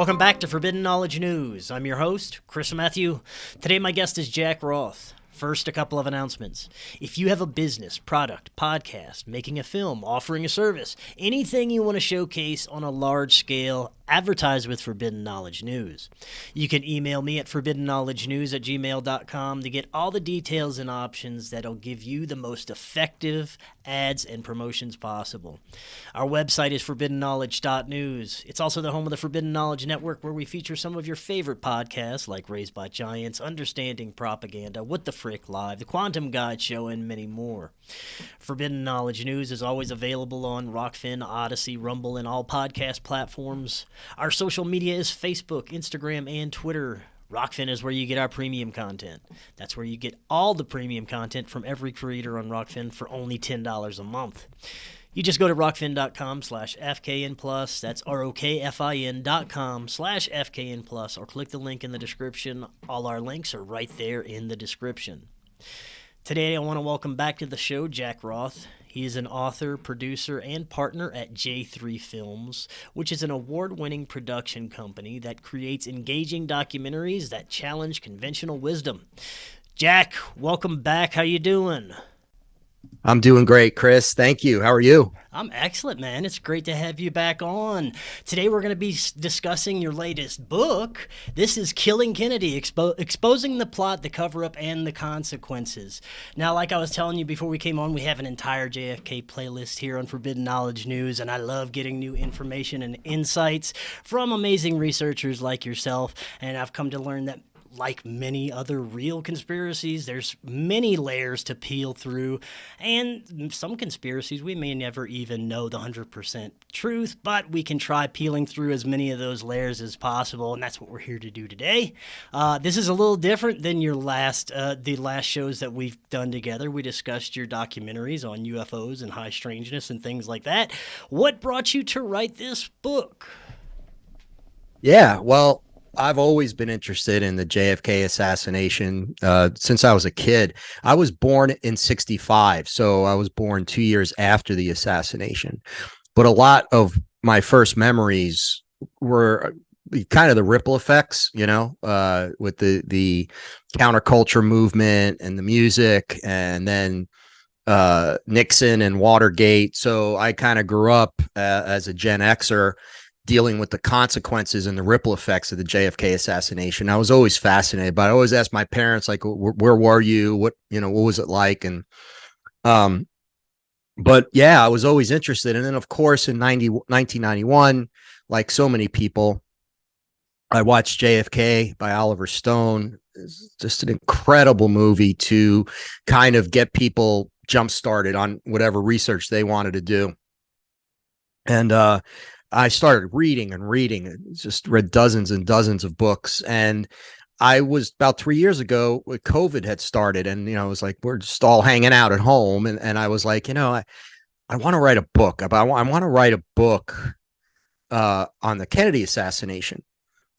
Welcome back to Forbidden Knowledge News. I'm your host, Chris Matthew. Today my guest is Jack Roth. First, a couple of announcements. If you have a business, product, podcast, making a film, offering a service, anything you want to showcase on a large scale, advertise with Forbidden Knowledge News. You can email me at forbiddenknowledgenews@gmail.com to get all the details and options that'll give you the most effective ads and promotions possible. Our website is forbiddenknowledge.news. It's also the home of the Forbidden Knowledge Network, where we feature some of your favorite podcasts like Raised by Giants, Understanding Propaganda, What the Frick Live, The Quantum Guide Show, and many more. Forbidden Knowledge News is always available on Rokfin, Odyssey, Rumble, and all podcast platforms. Our social media is Facebook, Instagram, and Twitter. Rokfin is where you get our premium content. That's where you get all the premium content from every creator on Rokfin for only $10 a month. You just go to rokfin.com/FKN+. That's ROKFIN.com/FKN+, or click the link in the description. All our links are right there in the description. Today, I want to welcome back to the show Jack Roth. He is an author, producer, and partner at J3 Films, which is an award-winning production company that creates engaging documentaries that challenge conventional wisdom. Jack, welcome back. How you doing? I'm doing great, Chris. Thank you. How are you? I'm excellent, man. It's great to have you back on. Today we're going to be discussing your latest book. This is Killing Kennedy, exposing the plot, the cover-up, and the consequences. Now, like I was telling you before we came on, we have an entire JFK playlist here on Forbidden Knowledge News, and I love getting new information and insights from amazing researchers like yourself, and I've come to learn that like many other real conspiracies, there's many layers to peel through, and some conspiracies we may never even know the 100% truth, but we can try peeling through as many of those layers as possible, and that's what we're here to do today. This is a little different than the last shows that we've done together. We discussed your documentaries on UFOs and high strangeness and things like that. What brought you to write this book? Yeah, well, I've always been interested in the JFK assassination since I was a kid. I was born in 1965, so I was born 2 years after the assassination. But a lot of my first memories were kind of the ripple effects, with the counterculture movement and the music, and then Nixon and Watergate. So I kind of grew up as a Gen Xer, dealing with the consequences and the ripple effects of the JFK assassination. I was always fascinated, but I always asked my parents, like, where were you? What was it like? And, but yeah, I was always interested. And then of course, in 1991, like so many people, I watched JFK by Oliver Stone. It's just an incredible movie to kind of get people jump started on whatever research they wanted to do. And, I started reading, just read dozens and dozens of books. And I was about 3 years ago, COVID had started, and, it was like, we're just all hanging out at home. And I was like, I want to write a book about, I want to write a book on the Kennedy assassination,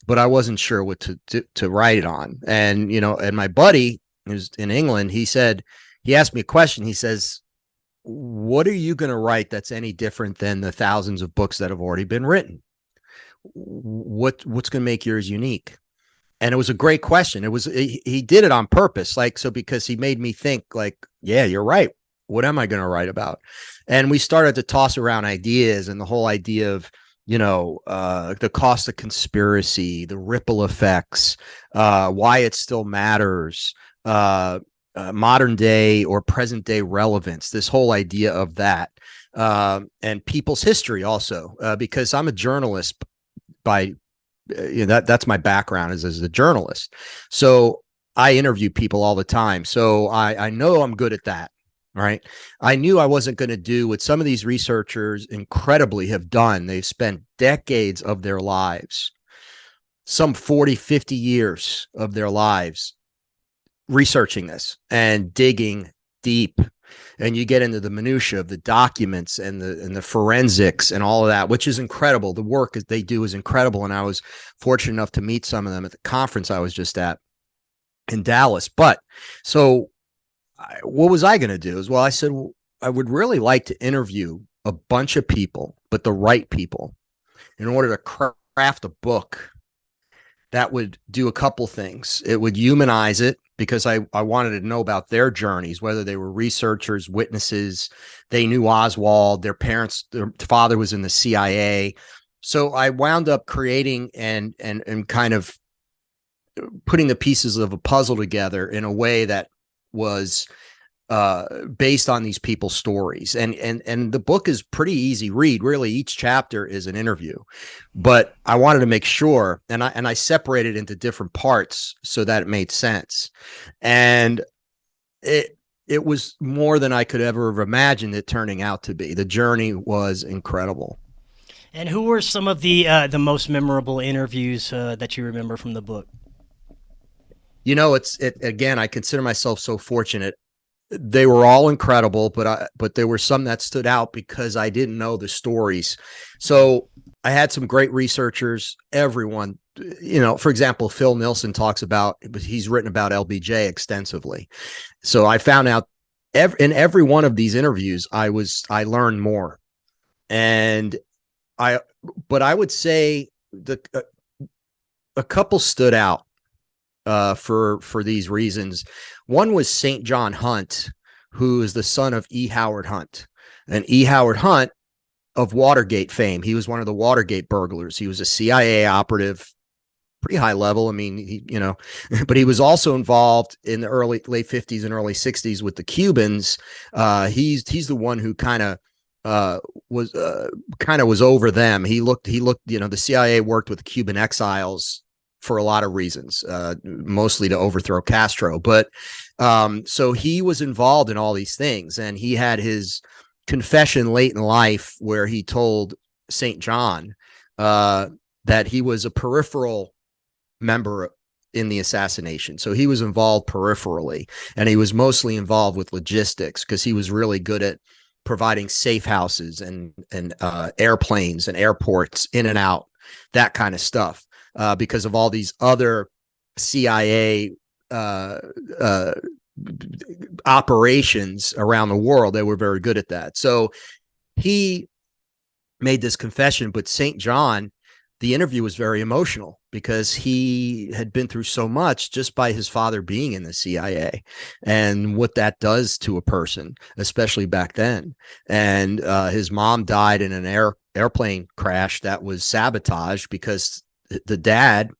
but I wasn't sure what to write it on. And, and my buddy who's in England, he asked me a question. He says, what are you going to write that's any different than the thousands of books that have already been written? What's going to make yours unique? And it was a great question. He did it on purpose, because he made me think, like, yeah, you're right. What am I going to write about? And we started to toss around ideas, and the whole idea of, the cost of conspiracy, the ripple effects, why it still matters, modern day or present day relevance, this whole idea of that, and people's history also, because I'm a journalist that's my background as a journalist. So I interview people all the time. So I know I'm good at that. Right. I knew I wasn't going to do what some of these researchers incredibly have done. They've spent decades of their lives, some 40, 50 years of their lives, researching this and digging deep, and you get into the minutia of the documents and the forensics and all of that, which is incredible. The work that they do is incredible, and I was fortunate enough to meet some of them at the conference I was just at in Dallas. But so what was I going to do? I said, well, I would really like to interview a bunch of people, but the right people, in order to craft a book that would do a couple things. It would humanize it because I wanted to know about their journeys, whether they were researchers, witnesses, they knew Oswald, their father was in the CIA. So I wound up creating and kind of putting the pieces of a puzzle together in a way that was based on these people's stories. And the book is pretty easy read. Really, each chapter is an interview, but I wanted to make sure, and I separated into different parts so that it made sense. And it was more than I could ever have imagined it turning out to be. The journey was incredible. And who were some of the most memorable interviews that you remember from the book? You know, again, I consider myself so fortunate. They were all incredible, but there were some that stood out because I didn't know the stories. So I had some great researchers, everyone, you know, for example, Phil Nilsson he's written about LBJ extensively. So I found out in every one of these interviews, I learned more. But I would say a couple stood out for these reasons. One was St. John Hunt, who is the son of E. Howard Hunt. And E. Howard Hunt of Watergate fame. He was one of the Watergate burglars. He was a CIA operative, pretty high level. I mean, but he was also involved in the late 50s and early 60s with the Cubans. He's the one who kind of was over them. He looked, the CIA worked with the Cuban exiles for a lot of reasons, mostly to overthrow Castro. But so he was involved in all these things, and he had his confession late in life where he told St. John that he was a peripheral member in the assassination. So he was involved peripherally, and he was mostly involved with logistics because he was really good at providing safe houses and airplanes and airports in and out, that kind of stuff. Because of all these other CIA operations around the world, they were very good at that. So he made this confession, but St. John, the interview was very emotional because he had been through so much just by his father being in the CIA and what that does to a person, especially back then. And his mom died in an airplane crash that was sabotaged because the dad,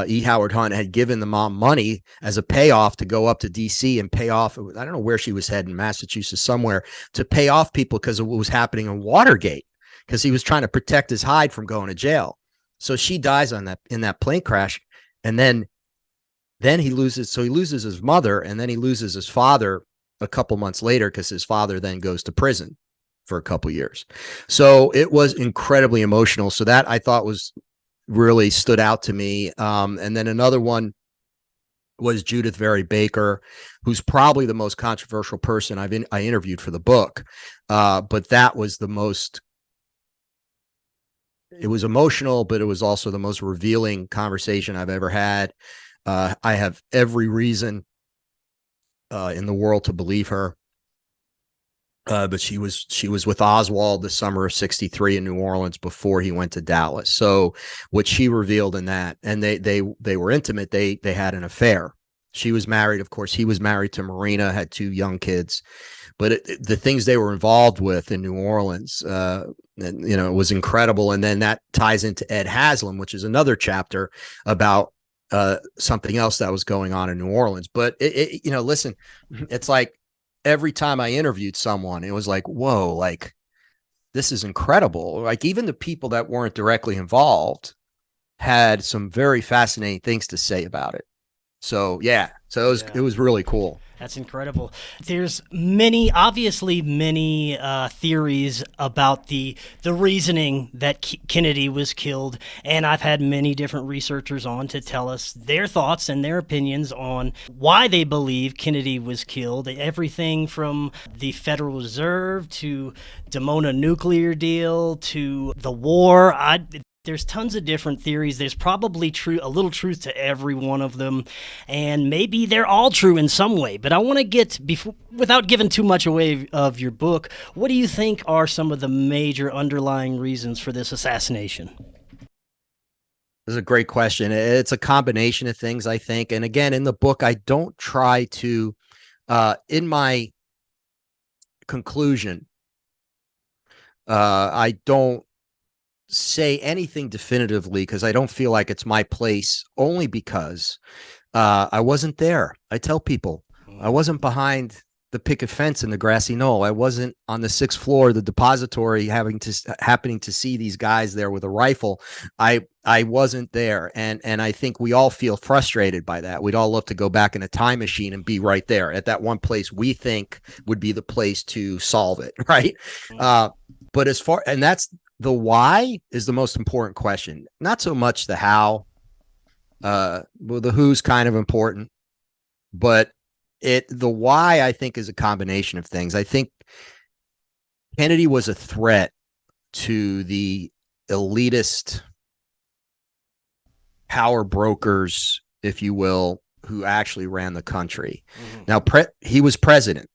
E. Howard Hunt, had given the mom money as a payoff to go up to D.C. and pay off. I don't know where she was heading, Massachusetts somewhere, to pay off people because of what was happening in Watergate, because he was trying to protect his hide from going to jail. So she dies in that plane crash, and then he loses. So he loses his mother, and then he loses his father a couple months later because his father then goes to prison for a couple years. So it was incredibly emotional. So that I thought really stood out to me. And then another one was Judith Very Baker, who's probably the most controversial person I interviewed for the book. But that was the most, it was emotional, but it was also the most revealing conversation I've ever had. I have every reason in the world to believe her. But she was with Oswald the summer of '63 in New Orleans before he went to Dallas. So what she revealed in that, and they were intimate. They had an affair. She was married, of course. He was married to Marina, had 2 young kids. But the things they were involved with in New Orleans, it was incredible. And then that ties into Ed Haslam, which is another chapter about something else that was going on in New Orleans. But listen, it's like, every time I interviewed someone, it was like, whoa, like, this is incredible. Like, even the people that weren't directly involved had some very fascinating things to say about it. So, yeah. So it was really cool. That's incredible. There's obviously many theories about the reasoning that Kennedy was killed, and I've had many different researchers on to tell us their thoughts and their opinions on why they believe Kennedy was killed. Everything from the Federal Reserve to Dimona nuclear deal to the war. There's tons of different theories. There's probably a little truth to every one of them, and maybe they're all true in some way. But I want to get, without giving too much away of your book, what do you think are some of the major underlying reasons for this assassination? This is a great question. It's a combination of things, I think. And again, in the book, I don't try to, in my conclusion, I don't say anything definitively because I don't feel like it's my place, only because I wasn't there. I tell people I wasn't behind the picket fence in the grassy knoll. I wasn't on the sixth floor of the depository happening to see these guys there with a rifle. I wasn't there, and I think we all feel frustrated by that. We'd all love to go back in a time machine and be right there at that one place we think would be the place to solve it, right? But as far, and that's the why is the most important question, not so much the how. Well, the who's kind of important, but the why, I think, is a combination of things. I think Kennedy was a threat to the elitist power brokers, if you will, who actually ran the country. Now, he was president,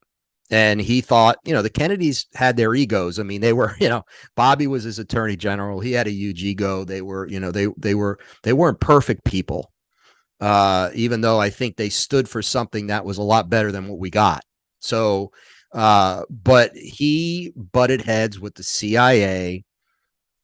and he thought, the Kennedys had their egos. I mean, they were, Bobby was his attorney general. He had a huge ego. They were, they weren't perfect people. Even though I think they stood for something that was a lot better than what we got. So, but he butted heads with the CIA,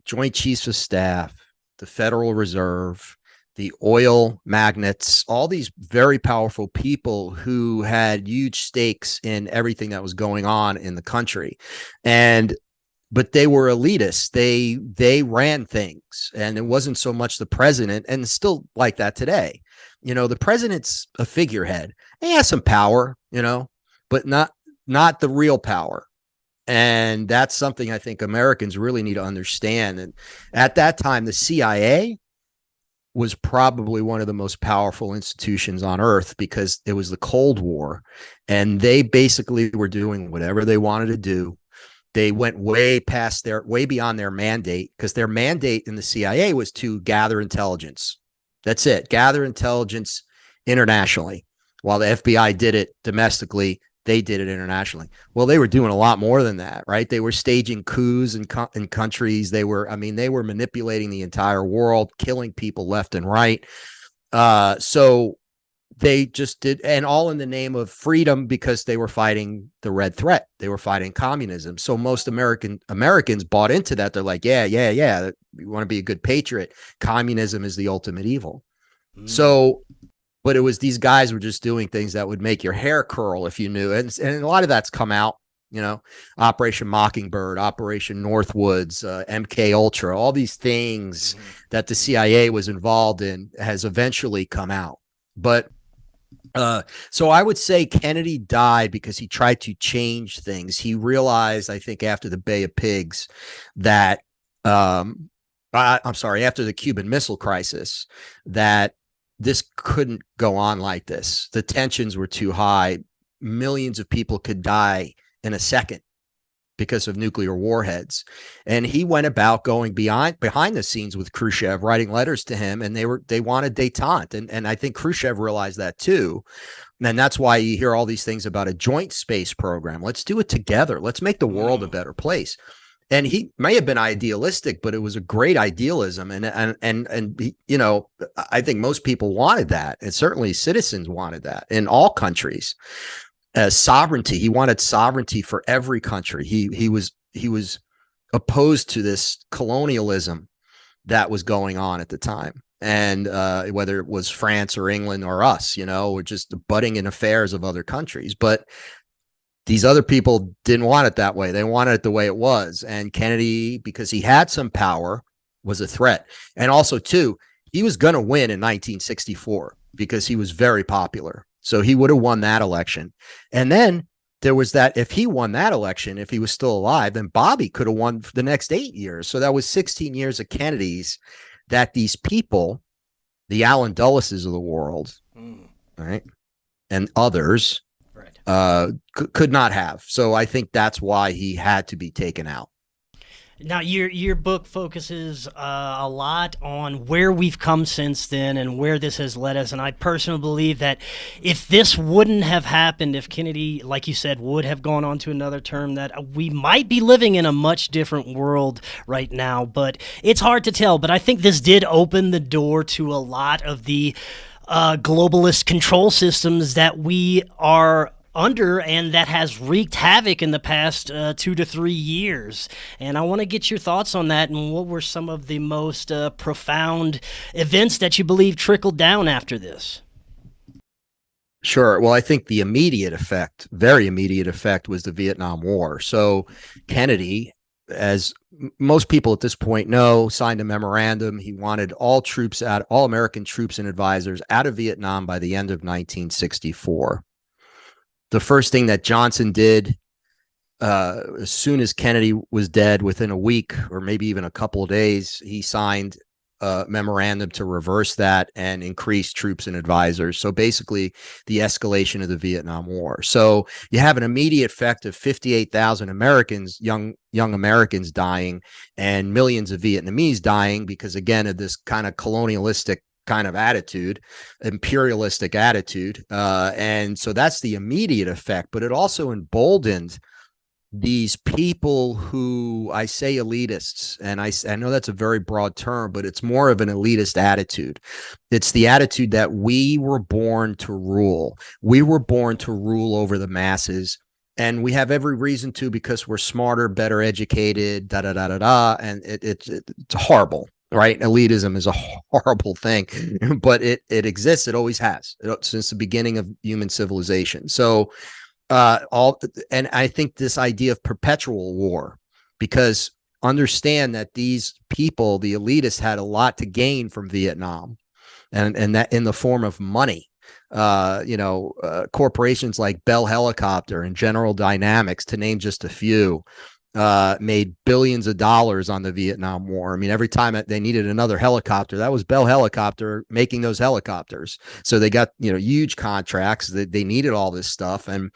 Joint Chiefs of Staff, the Federal Reserve, the oil magnates, all these very powerful people who had huge stakes in everything that was going on in the country. But they were elitists. They ran things, and it wasn't so much the president, and it's still like that today. The president's a figurehead. He has some power, but not the real power. And that's something I think Americans really need to understand. And at that time, the CIA was probably one of the most powerful institutions on earth because it was the Cold War, and they basically were doing whatever they wanted to do. They went way beyond their mandate, because their mandate in the CIA was to gather intelligence. That's it. Gather intelligence internationally. While the FBI did it domestically, they did it internationally. Well, they were doing a lot more than that, right? They were staging coups in countries. They were manipulating the entire world, killing people left and right. So they just did, and all in the name of freedom, because they were fighting the red threat. They were fighting communism. So most Americans bought into that. They're like, yeah. You want to be a good patriot. Communism is the ultimate evil. So, but it was, these guys were just doing things that would make your hair curl if you knew. And a lot of that's come out, Operation Mockingbird, Operation Northwoods, MK Ultra, all these things that the CIA was involved in has eventually come out. But so I would say Kennedy died because he tried to change things. He realized, I think, after the Bay of Pigs that, after the Cuban Missile Crisis, that this couldn't go on like this. The tensions were too high. Millions of people could die in a second because of nuclear warheads. And he went about going behind the scenes with Khrushchev, writing letters to him, and they wanted détente. And I think Khrushchev realized that too. And that's why you hear all these things about a joint space program. Let's do it together. Let's make the world a better place. And he may have been idealistic, but it was a great idealism. And I think most people wanted that. And certainly citizens wanted that in all countries. Sovereignty. He wanted sovereignty for every country. He was opposed to this colonialism that was going on at the time. And whether it was France or England or us, or just butting in affairs of other countries. But these other people didn't want it that way. They wanted it the way it was. And Kennedy, because he had some power, was a threat. And also, too, he was going to win in 1964 because he was very popular. So he would have won that election. And then there was that, if he won that election, if he was still alive, then Bobby could have won for the next 8 years. So that was 16 years of Kennedy's that these people, the Alan Dulleses of the world, right, and others, could not have. So I think that's why he had to be taken out. Now, your book focuses a lot on where we've come since then and where this has led us. And I personally believe that if this wouldn't have happened, if Kennedy, like you said, would have gone on to another term, that we might be living in a much different world right now. But it's hard to tell. But I think this did open the door to a lot of the globalist control systems that we are under, and that has wreaked havoc in the past 2 to 3 years. And I want to get your thoughts on that, and what were some of the most profound events that you believe trickled down after this? Sure. Well, I think the immediate effect, very immediate effect, was the Vietnam War. So Kennedy, as most people at this point know, signed a memorandum. He wanted all American troops and advisors out of Vietnam by the end of 1964. The first thing that Johnson did, as soon as Kennedy was dead, within a week or maybe even a couple of days, he signed a memorandum to reverse that and increase troops and advisors. So basically the escalation of the Vietnam War. So you have an immediate effect of 58,000 Americans, young Americans dying, and millions of Vietnamese dying because, again, of this kind of colonialistic kind of attitude, imperialistic attitude. And so that's the immediate effect, but it also emboldened these people who, I say elitists, and I know that's a very broad term, but it's more of an elitist attitude. It's the attitude that we were born to rule. We were born to rule over the masses. And we have every reason to, because we're smarter, better educated, and it's horrible. Right. Elitism is a horrible thing, but it exists. It always has since the beginning of human civilization. So and I think this idea of perpetual war, because understand that these people, the elitists, had a lot to gain from Vietnam, and that in the form of money. Corporations like Bell Helicopter and General Dynamics, to name just a few, made billions of dollars on the Vietnam War. I mean, every time they needed another helicopter, that was Bell Helicopter making those helicopters. So they got, huge contracts. They needed all this stuff, and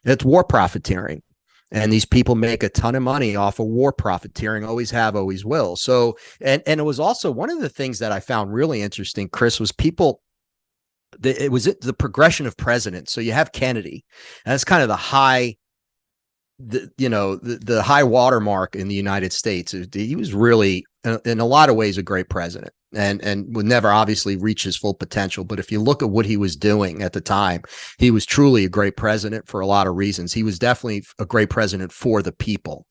it's war profiteering. And these people make a ton of money off of war profiteering, always have, always will. So, and it was also one of the things that I found really interesting, Chris, was it was the progression of presidents. So you have Kennedy, and it's kind of the high high watermark in the United States. He was really, in a lot of ways, a great president, and would never obviously reach his full potential. But if you look at what he was doing at the time, he was truly a great president for a lot of reasons. He was definitely a great president for the people,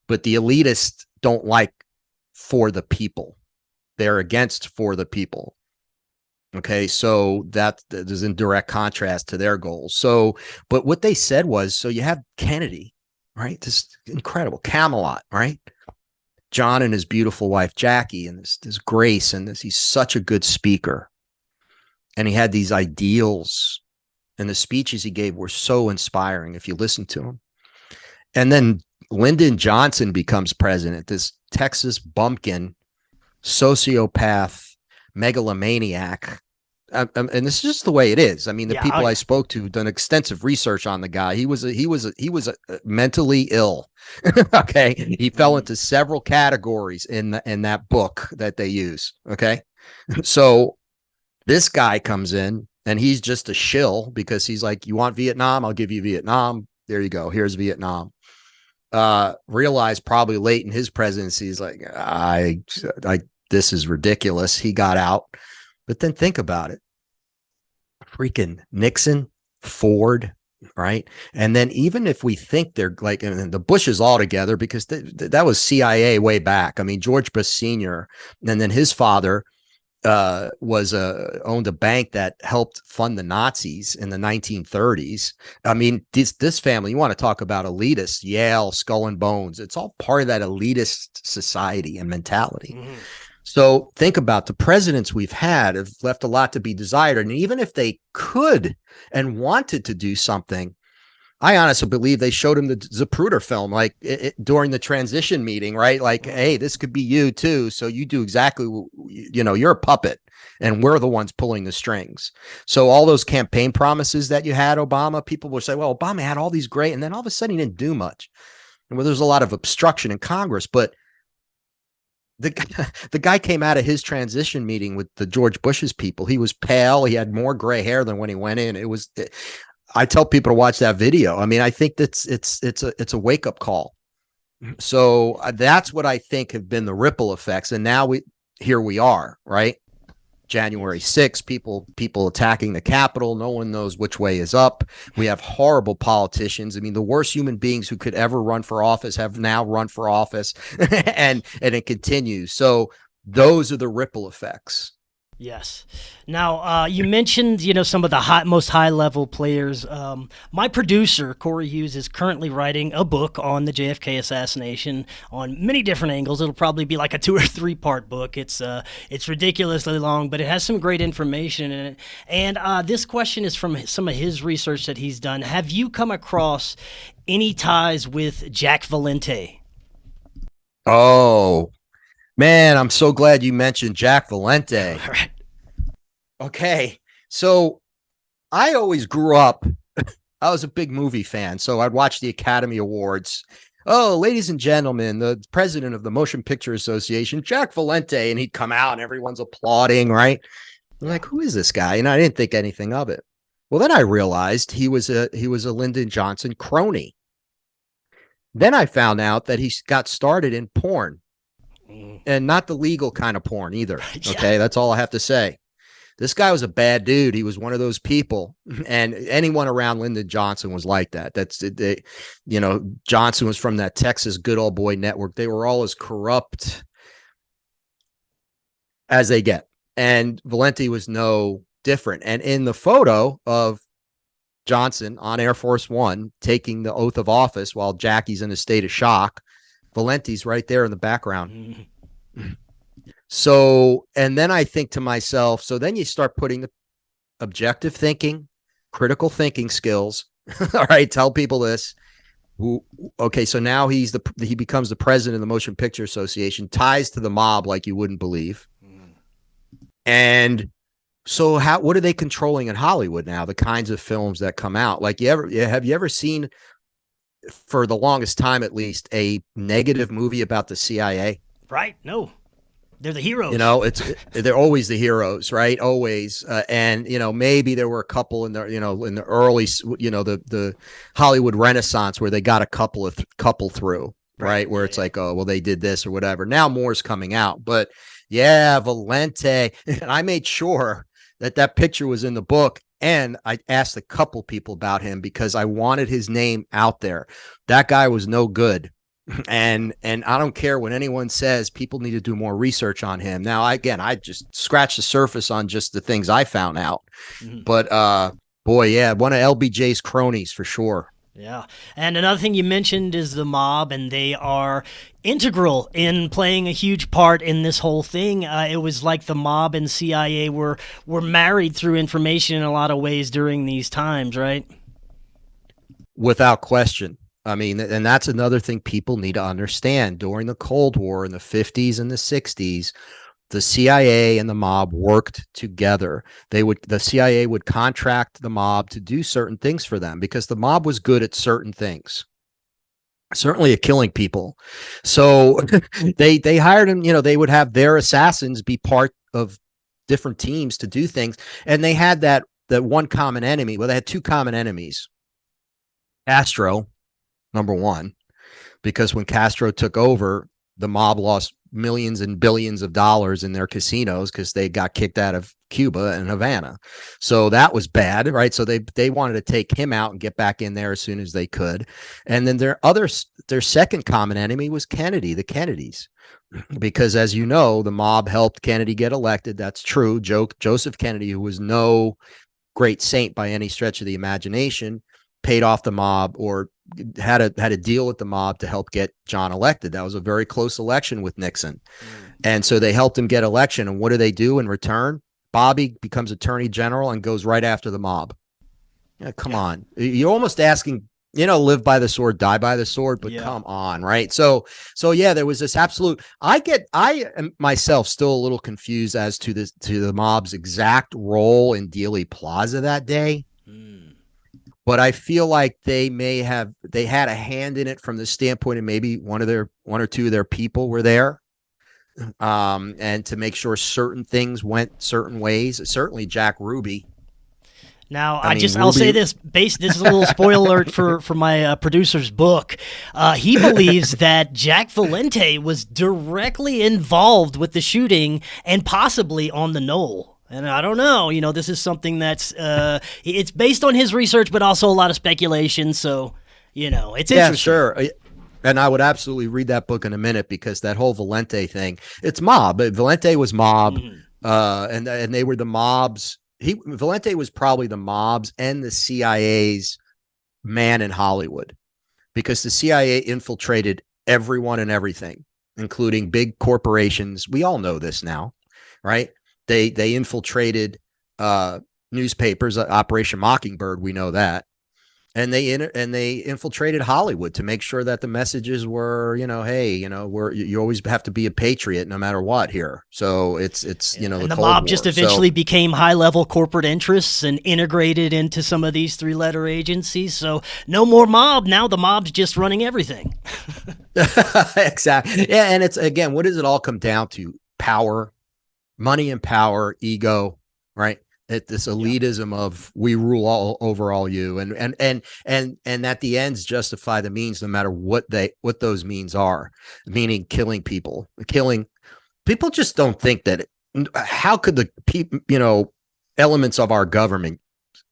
but the elitists don't like for the people. They're against for the people. Okay, so that is in direct contrast to their goals. So, but what they said was, so you have Kennedy, right? This incredible Camelot, right? John and his beautiful wife, Jackie, and this grace, and he's such a good speaker. And he had these ideals, and the speeches he gave were so inspiring if you listen to him. And then Lyndon Johnson becomes president, this Texas bumpkin, sociopath, megalomaniac. And this is just the way it is. I mean, the people I spoke to done extensive research on the guy. He was mentally ill. Okay, he fell into several categories in that book that they use. Okay, so this guy comes in and he's just a shill because he's like, you want Vietnam? I'll give you Vietnam. There you go. Here's Vietnam. Realized probably late in his presidency, he's like, this is ridiculous. He got out. But then think about it. Freaking Nixon, Ford, right? And then even if we think they're like, and the Bushes all together, because that was CIA way back. I mean, George Bush Sr., and then his father owned a bank that helped fund the Nazis in the 1930s. I mean, this family, you want to talk about elitists, Yale, Skull and Bones. It's all part of that elitist society and mentality. Mm-hmm. So think about the presidents we've had have left a lot to be desired. And even if they could and wanted to do something, I honestly believe they showed him the Zapruder film, like during the transition meeting, right? Like, hey, this could be you too. So you do exactly, you're a puppet and we're the ones pulling the strings. So all those campaign promises that you had, Obama, people will say, well, Obama had all these great, and then all of a sudden he didn't do much. Well, there's a lot of obstruction in Congress, but the guy came out of his transition meeting with the George Bush's people. He was pale. He had more gray hair than when he went in. I tell people to watch that video. I mean, I think it's a wake up call. So that's what I think have been the ripple effects. And now here we are, right? January 6th, people attacking the Capitol. No one knows which way is up. We have horrible politicians. I mean, the worst human beings who could ever run for office have now run for office, and it continues. So those are the ripple effects. Yes. Now, you mentioned, some of the most high-level players. My producer, Cory Hughes, is currently writing a book on the JFK assassination on many different angles. It'll probably be like a 2 or 3 part book. It's ridiculously long, but it has some great information in it. And this question is from some of his research that he's done. Have you come across any ties with Jack Valente? Oh, man, I'm so glad you mentioned Jack Valente. All right. Okay, so I always grew up, I was a big movie fan, so I'd watch the Academy Awards. Oh, ladies and gentlemen, the president of the Motion Picture Association, Jack Valente, and he'd come out and everyone's applauding, right? I'm like, who is this guy? And I didn't think anything of it. Well, then I realized he was a Lyndon Johnson crony. Then I found out that he got started in porn. And not the legal kind of porn either. Okay, that's all I have to say. This guy was a bad dude. He was one of those people, and anyone around Lyndon Johnson was like that. Johnson was from that Texas good old boy network. They were all as corrupt as they get, and Valente was no different. And in the photo of Johnson on Air Force One taking the oath of office while Jackie's in a state of shock, Valente's right there in the background. So, and then I think to myself, so then you start putting the objective thinking, critical thinking skills. All right, tell people this. Okay, so now he becomes the president of the Motion Picture Association, ties to the mob like you wouldn't believe. And so what are they controlling in Hollywood now? The kinds of films that come out. Like have you ever seen, for the longest time at least, a negative movie about the CIA? Right. No, they're the heroes. They're always the heroes, right? Always. And maybe there were a couple in the early, the Hollywood Renaissance where they got a couple through, right? Where it's like, oh, well, they did this or whatever. Now more's coming out, but yeah, Valente. And I made sure that picture was in the book. And I asked a couple people about him because I wanted his name out there. That guy was no good. And I don't care what anyone says, people need to do more research on him. Now, I just scratched the surface on just the things I found out. But boy, yeah, one of LBJ's cronies for sure. Yeah. And another thing you mentioned is the mob, and they are integral in playing a huge part in this whole thing. It was like the mob and CIA were married through information in a lot of ways during these times, right? Without question. I mean, and that's another thing people need to understand. During the Cold War in the 50s and the 60s, the CIA and the mob worked together. The CIA would contract the mob to do certain things for them because the mob was good at certain things, certainly at killing people. So they hired them, they would have their assassins be part of different teams to do things. And they had that one common enemy. Well, they had two common enemies. Castro, number one, because when Castro took over, the mob lost millions and billions of dollars in their casinos because they got kicked out of Cuba and Havana. So that was bad, right? So they wanted to take him out and get back in there as soon as they could. And then their second common enemy was Kennedy, the Kennedys. Because as you know, the mob helped Kennedy get elected. That's true. Joseph Kennedy, who was no great saint by any stretch of the imagination, paid off the mob or had a deal with the mob to help get John elected. That was a very close election with Nixon. And so they helped him get election. And what do they do in return? Bobby becomes attorney general and goes right after the mob. Yeah, come on. You're almost asking, live by the sword, die by the sword, but come on, right? So yeah, there was this absolute, I am myself still a little confused as to the mob's exact role in Dealey Plaza that day. but I feel like they had a hand in it from the standpoint of maybe one or two of their people were there, and to make sure certain things went certain ways. Certainly Jack Ruby. Now, I mean, I'll say Ruby, this. This is a little spoiler alert for my producer's book. He believes that Jack Valente was directly involved with the shooting and possibly on the knoll. And I don't know. This is something that's it's based on his research, but also a lot of speculation. So, it's interesting. Yeah, sure. And I would absolutely read that book in a minute, because that whole Valente thing, it's mob. Valente was mob, and they were the mobs. Valente was probably the mobs and the CIA's man in Hollywood, because the CIA infiltrated everyone and everything, including big corporations. We all know this now, right? They infiltrated newspapers, Operation Mockingbird. We know that. And they infiltrated Hollywood to make sure that the messages were, hey, you always have to be a patriot no matter what here. So it's and the mob just eventually became high level corporate interests and integrated into some of these 3-letter agencies. So no more mob. Now the mob's just running everything. Exactly. Yeah. And it's, again, what does it all come down to? Power, money and power, ego, right? This elitism of we rule all over all you, and that the ends justify the means, no matter what those means are, meaning killing people. Just don't think that how could the elements of our government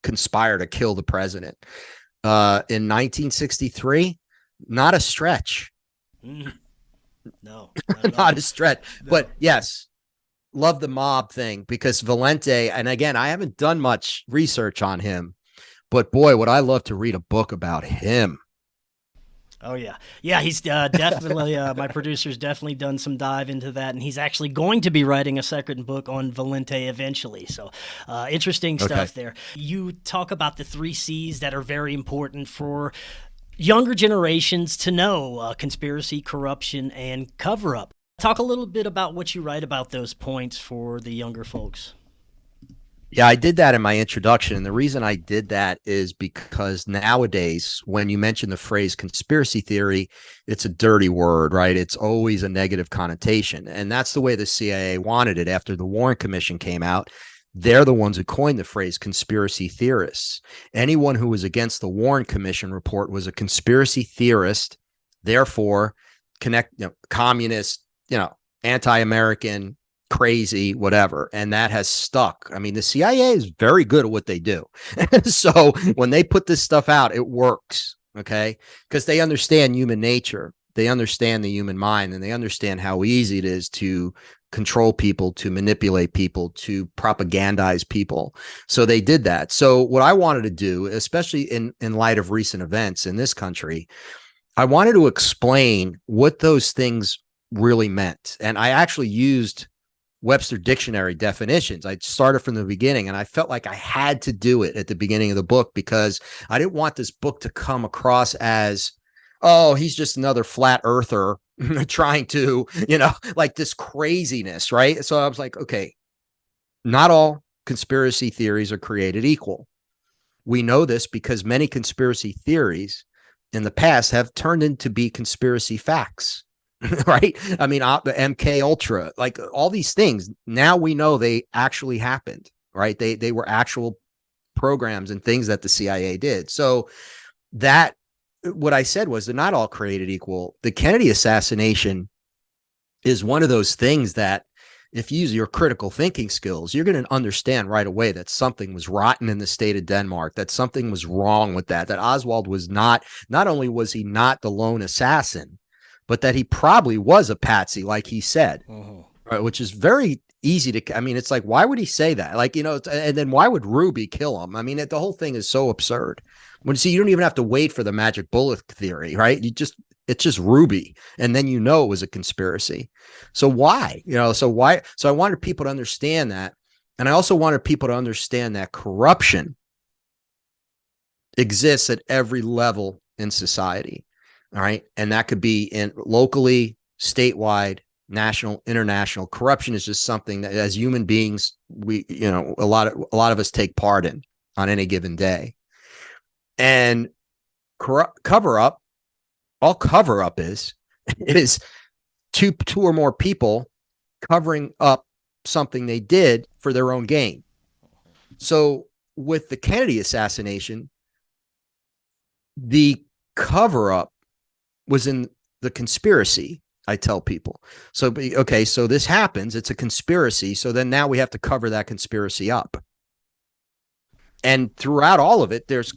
conspire to kill the president in 1963? Not a stretch. No, not a stretch. No. But yes, love the mob thing, because Valente, and again, I haven't done much research on him, but boy, would I love to read a book about him. Oh yeah. He's definitely my producer's definitely done some dive into that, and he's actually going to be writing a second book on Valente eventually. So interesting stuff there. You talk about the 3 C's that are very important for younger generations to know: conspiracy, corruption, and cover-up. Talk a little bit about what you write about those points for the younger folks. Yeah, I did that in my introduction. And the reason I did that is because nowadays, when you mention the phrase conspiracy theory, it's a dirty word, right? It's always a negative connotation. And that's the way the CIA wanted it after the Warren Commission came out. They're the ones who coined the phrase conspiracy theorists. Anyone who was against the Warren Commission report was a conspiracy theorist, therefore communist, anti-American, crazy, whatever. And that has stuck. I mean, the CIA is very good at what they do. So when they put this stuff out, it works. Okay. Because they understand human nature. They understand the human mind, and they understand how easy it is to control people, to manipulate people, to propagandize people. So they did that. So what I wanted to do, especially in light of recent events in this country, I wanted to explain what those things really meant. And I actually used Webster Dictionary definitions. I started from the beginning, and I felt like I had to do it at the beginning of the book, because I didn't want this book to come across as, oh, he's just another flat earther trying to, like this craziness, right? So I was like, okay, not all conspiracy theories are created equal. We know this because many conspiracy theories in the past have turned into be conspiracy facts. Right. I mean, the MK Ultra, like all these things, now we know they actually happened, right? They were actual programs and things that the CIA did. So that what I said was they're not all created equal. The Kennedy assassination is one of those things that if you use your critical thinking skills, you're going to understand right away that something was rotten in the state of Denmark, that something was wrong with that Oswald was not only was he not the lone assassin, but that he probably was a patsy, like he said, right, which is very easy to, I mean, it's like, why would he say that? Like, and then why would Ruby kill him? I mean, the whole thing is so absurd. You don't even have to wait for the magic bullet theory, right? It's just Ruby. And then it was a conspiracy. So why? So I wanted people to understand that. And I also wanted people to understand that corruption exists at every level in society. All right. And that could be in locally, statewide, national, international. Corruption is just something that as human beings, we, a lot of us take part in on any given day. And cover up, all cover up is two or more people covering up something they did for their own gain. So with the Kennedy assassination, the cover up was in the conspiracy. I tell people. So, okay, so this happens. It's a conspiracy. So then now we have to cover that conspiracy up. And throughout all of it, there's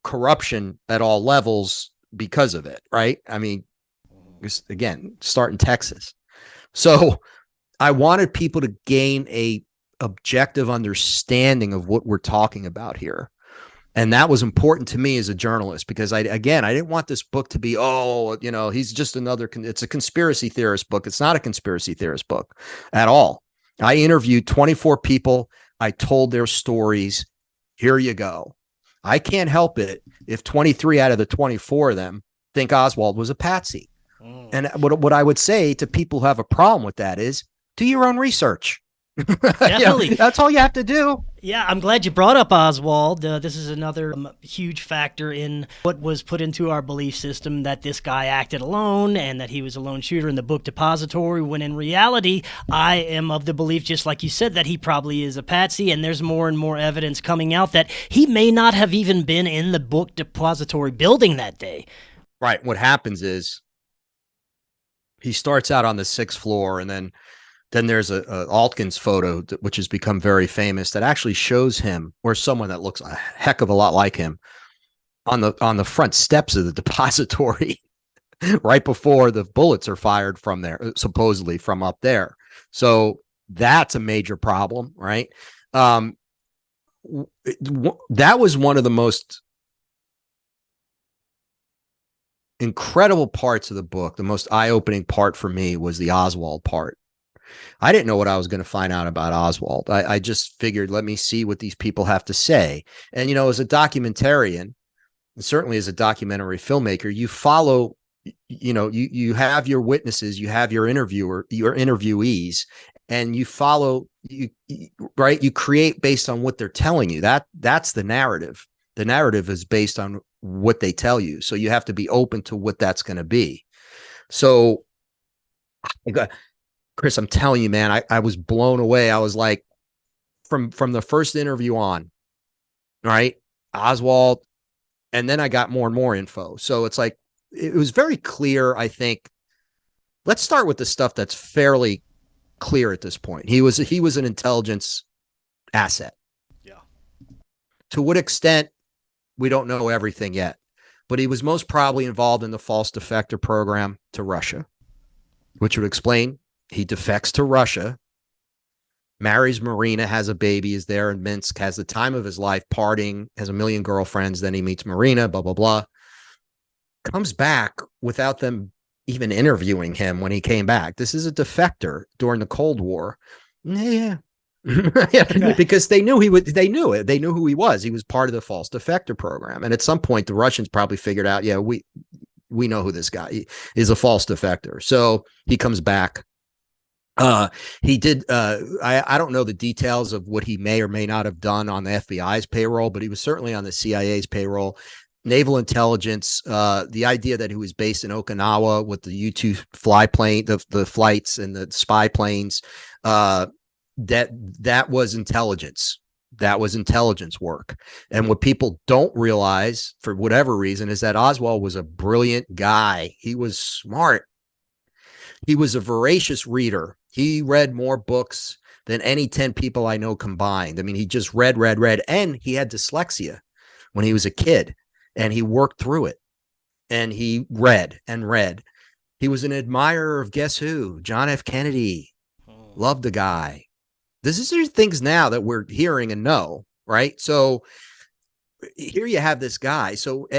corruption at all levels because of it, right? I mean, again, start in Texas. So I wanted people to gain a objective understanding of what we're talking about here. And that was important to me as a journalist, because I didn't want this book to be, he's just it's a conspiracy theorist book. It's not a conspiracy theorist book at all. I interviewed 24 people. I told their stories. Here you go. I can't help it if 23 out of the 24 of them think Oswald was a patsy. And what I would say to people who have a problem with that is, do your own research. Definitely. That's all you have to do. Yeah, I'm glad you brought up Oswald. This is another huge factor in what was put into our belief system, that this guy acted alone and that he was a lone shooter in the book depository, when in reality, I am of the belief, just like you said, that he probably is a patsy, and there's more and more evidence coming out that he may not have even been in the book depository building that day. Right. What happens is he starts out on the 6th floor, and then there's a Altkins photo, which has become very famous, that actually shows him, or someone that looks a heck of a lot like him, on the front steps of the depository right before the bullets are fired from there, supposedly from up there. So that's a major problem, right? That was one of the most incredible parts of the book. The most eye-opening part for me was the Oswald part. I didn't know what I was going to find out about Oswald. I just figured, let me see what these people have to say. And, as a documentarian, and certainly as a documentary filmmaker, you follow, you have your witnesses, you have your interviewees, and you follow, right? You create based on what they're telling you. That's the narrative. The narrative is based on what they tell you. So you have to be open to what that's going to be. So, Chris, I'm telling you, man, I was blown away. I was like, from the first interview on, right, Oswald, and then I got more and more info. So it's like, it was very clear, I think. Let's start with the stuff that's fairly clear at this point. He was an intelligence asset. Yeah. To what extent, we don't know everything yet, but he was most probably involved in the false defector program to Russia, which would explain he defects to Russia, marries Marina, has a baby, is there in Minsk, has the time of his life, partying, has a million girlfriends. Then he meets Marina, blah, blah, blah. Comes back without them even interviewing him when he came back. This is a defector during the Cold War. Yeah. Because they knew they knew it. They knew who he was. He was part of the false defector program. And at some point, the Russians probably figured out, we know who this guy is, a false defector. So he comes back. He did, I don't know the details of what he may or may not have done on the FBI's payroll, but he was certainly on the CIA's payroll, naval intelligence, the idea that he was based in Okinawa with the U-2 fly plane, the flights and the spy planes, that was intelligence. That was intelligence work. And what people don't realize, for whatever reason, is that Oswald was a brilliant guy. He was smart. He was a voracious reader. He read more books than any 10 people I know combined. I mean, he just read, and he had dyslexia when he was a kid, and he worked through it, and he read and read. He was an admirer of, guess who? John F. Kennedy. Loved the guy. This is things now that we're hearing and know, right? So here you have this guy.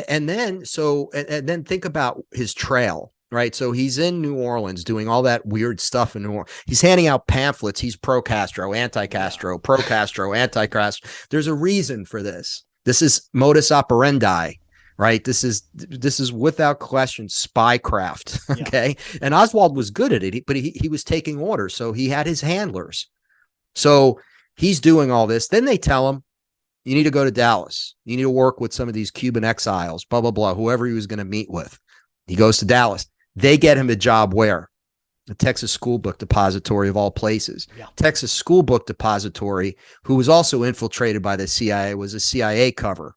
And then think about his trail. Right. So he's in New Orleans doing all that weird stuff in New Orleans. He's handing out pamphlets. He's pro-Castro, anti-Castro, pro-Castro, anti-Castro. There's a reason for this. This is modus operandi, right? This is without question spycraft. Okay. Yeah. And Oswald was good at it, but he was taking orders. So he had his handlers. So he's doing all this. Then they tell him, You need to go to Dallas. You need to work with some of these Cuban exiles, blah, blah, blah, whoever he was going to meet with. He goes to Dallas. They get him a job where? The Texas School Book Depository of all places. Yeah. Texas School Book Depository, who was also infiltrated by the CIA, was a CIA cover.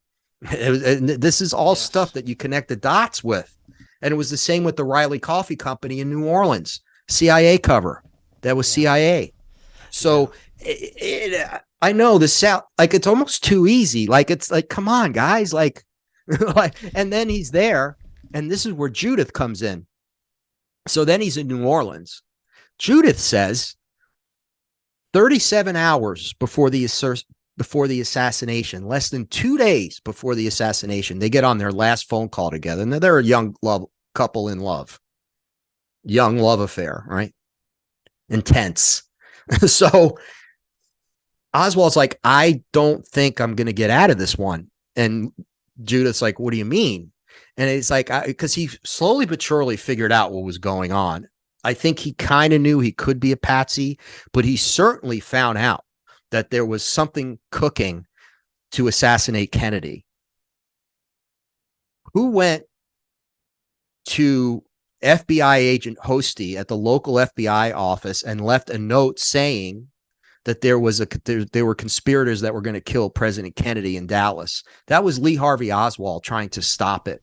And this is all stuff that you connect the dots with. And it was the same with the Riley Coffee Company in New Orleans, CIA cover. That was CIA. So I know the South, like, it's almost too easy. Like, it's like, come on, guys. Like, and then he's there. And this is where Judith comes in. So then he's in New Orleans. Judith says 37 hours before the assassination, less than 2 days before the assassination, they get on their last phone call together. And they're a young couple in love. Young love affair, right? Intense. So Oswald's like, I don't think I'm going to get out of this one. And Judith's like, what do you mean? And it's like, because he slowly but surely figured out what was going on. I think he kind of knew he could be a patsy, but he certainly found out that there was something cooking to assassinate Kennedy. Who went to FBI agent Hosty at the local FBI office and left a note saying that there were conspirators that were going to kill President Kennedy in Dallas? That was Lee Harvey Oswald trying to stop it.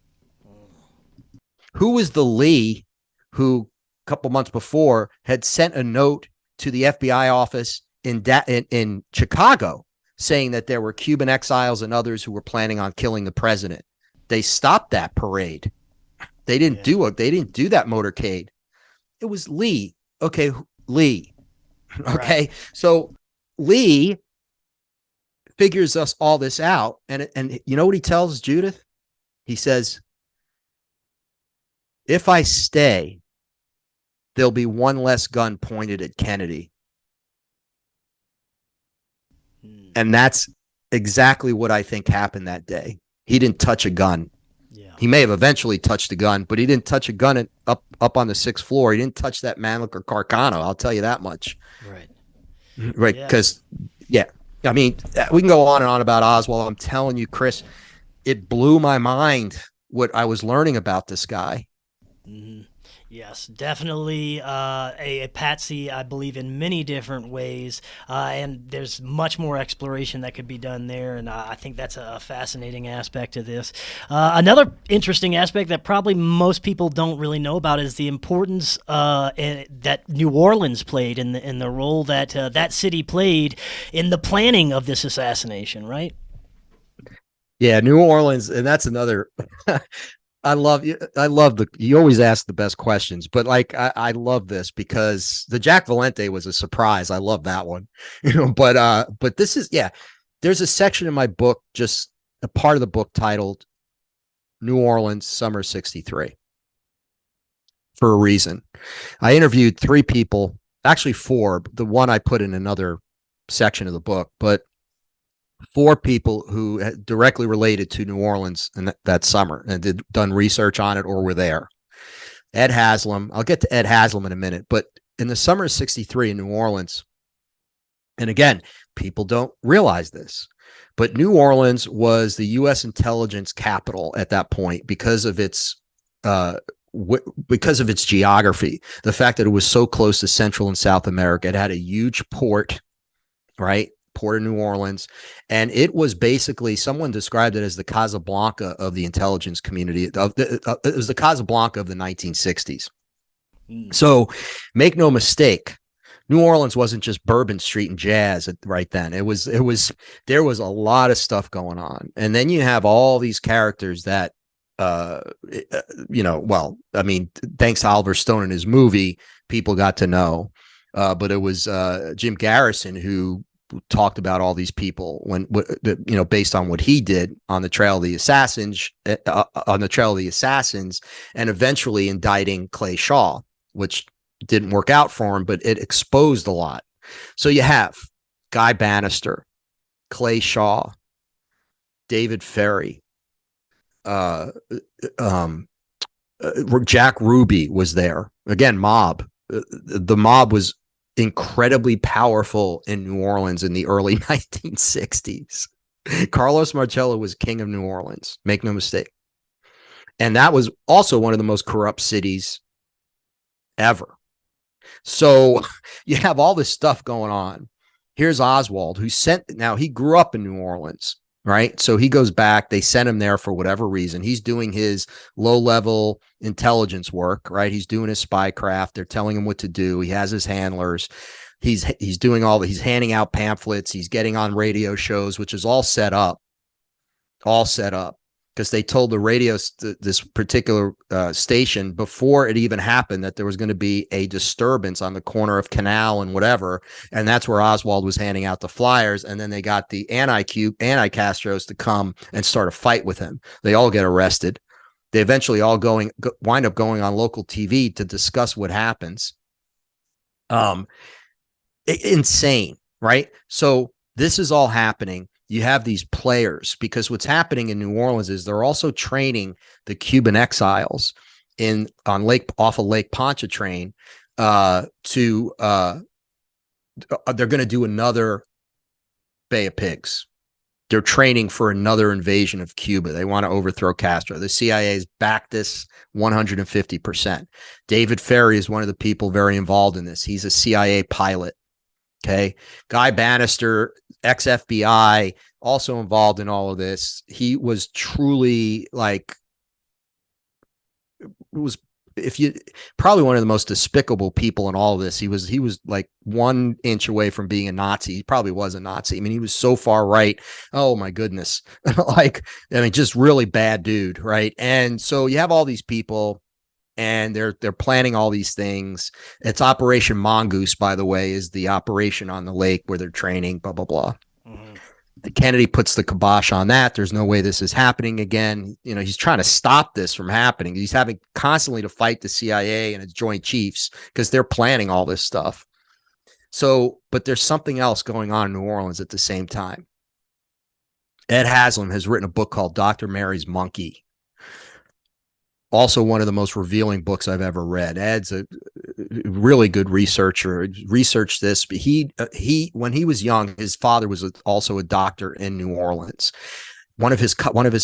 Who was the Lee who a couple months before had sent a note to the FBI office in Chicago saying that there were Cuban exiles and others who were planning on killing the president? They stopped that parade. They didn't do it. They didn't do that motorcade. It was Lee. Okay, Lee. Okay, right. So Lee figures us all this out, and you know what he tells Judith? He says, if I stay, there'll be one less gun pointed at Kennedy. And that's exactly what I think happened that day. He didn't touch a gun. Yeah. He may have eventually touched a gun, but he didn't touch a gun up on the 6th floor. He didn't touch that Mannlicher Carcano. I'll tell you that much. Right. Right. Because, I mean, we can go on and on about Oswald. I'm telling you, Chris, it blew my mind what I was learning about this guy. Mm-hmm. Yes, definitely a patsy, I believe, in many different ways, and there's much more exploration that could be done there, and I think that's a fascinating aspect of this. Another interesting aspect that probably most people don't really know about is the importance that New Orleans played in the role that that city played in the planning of this assassination, right? Yeah, New Orleans, and that's another... I love you always ask the best questions, but like, I love this because the Jack Valente was a surprise. I love that one, but this is, there's a section in my book, just a part of the book titled New Orleans Summer 63 for a reason. I interviewed 3 people, actually 4, the one I put in another section of the book, but 4 people who had directly related to New Orleans in that summer and done research on it or were there. Ed Haslam. I'll get to Ed Haslam in a minute, but in the summer of 63 in New Orleans, and again, people don't realize this, but New Orleans was the U.S. intelligence capital at that point because of its geography, the fact that it was so close to Central and South America. It had a huge port, right? Port of New Orleans, and it was basically, someone described it as the Casablanca of the intelligence community. It was the Casablanca of the 1960s. So make no mistake, New Orleans wasn't just Bourbon Street and jazz right then. There was a lot of stuff going on, and then you have all these characters that thanks to Oliver Stone and his movie, people got to know, but it was Jim Garrison who talked about all these people based on what he did on the trail of the assassins, and eventually indicting Clay Shaw, which didn't work out for him, but it exposed a lot. So you have Guy Bannister, Clay Shaw, David Ferry, Jack Ruby was there. Again, mob. The mob was incredibly powerful in New Orleans in the early 1960s. Carlos Marcello was king of New Orleans. Make no mistake. And that was also one of the most corrupt cities ever. So you have all this stuff going on. Here's Oswald, now he grew up in New Orleans, right? So he goes back. They sent him there for whatever reason. He's doing his low-level intelligence work, right? He's doing his spycraft. They're telling him what to do. He has his handlers. He's doing he's handing out pamphlets. He's getting on radio shows, which is all set up because they told the radio, this particular station, before it even happened, that there was going to be a disturbance on the corner of Canal and whatever. And that's where Oswald was handing out the flyers. And then they got the anti-Castros to come and start a fight with him. They all get arrested. They eventually all wind up going on local TV to discuss what happens. Insane, right? So this is all happening. You have these players, because what's happening in New Orleans is they're also training the Cuban exiles off of Lake Pontchartrain they're going to do another Bay of Pigs. They're training for another invasion of Cuba. They want to overthrow Castro. The CIA's backed this 150%. David Ferry is one of the people very involved in this. He's a CIA pilot. Okay. Guy Bannister, ex-FBI, also involved in all of this. He was truly probably one of the most despicable people in all of this. He was like 1 inch away from being a Nazi. He probably was a Nazi. I mean, he was so far right. Oh my goodness. Just really bad dude. Right. And so you have all these people, and they're planning all these things. It's Operation Mongoose, by the way, is the operation on the lake where they're training, blah, blah, blah. Mm-hmm. Kennedy puts the kibosh on that. There's no way this is happening again. He's trying to stop this from happening. He's having constantly to fight the CIA and its Joint Chiefs because they're planning all this stuff. So, but there's something else going on in New Orleans at the same time. Ed Haslam has written a book called Dr. Mary's Monkey. Also one of the most revealing books I've ever read. Ed's a really good researcher. Researched this, but he when he was young, his father was also a doctor in New Orleans. One of his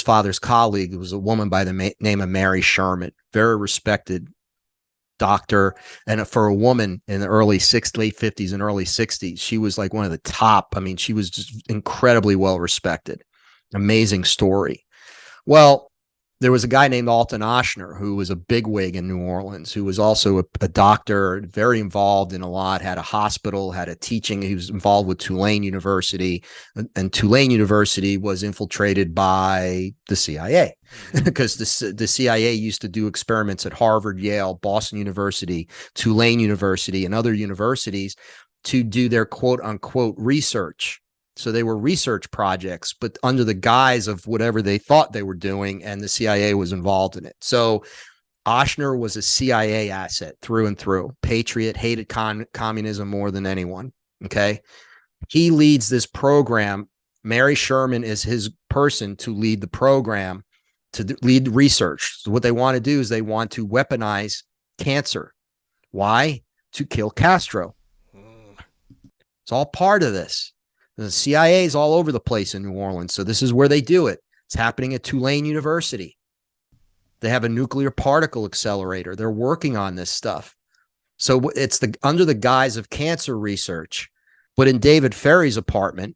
father's colleagues was a woman by the name of Mary Sherman, very respected doctor. And for a woman in the late 50s and early 60s, she was like one of the top. I mean, she was just incredibly well respected. Amazing story. Well, there was a guy named Alton Ochsner who was a bigwig in New Orleans, who was also a doctor, very involved in a lot, had a hospital, had a teaching. He was involved with Tulane University, and Tulane University was infiltrated by the CIA because the CIA used to do experiments at Harvard, Yale, Boston University, Tulane University, and other universities to do their quote unquote research. So they were research projects, but under the guise of whatever they thought they were doing, and the CIA was involved in it. So Ochsner was a CIA asset through and through. Patriot, hated communism more than anyone. Okay. He leads this program. Mary Sherman is his person to lead the program, to lead research. So what they want to do is they want to weaponize cancer. Why? To kill Castro. It's all part of this. The CIA is all over the place in New Orleans. So this is where they do it. It's happening at Tulane University. They have a nuclear particle accelerator. They're working on this stuff. So it's under the guise of cancer research. But in David Ferry's apartment,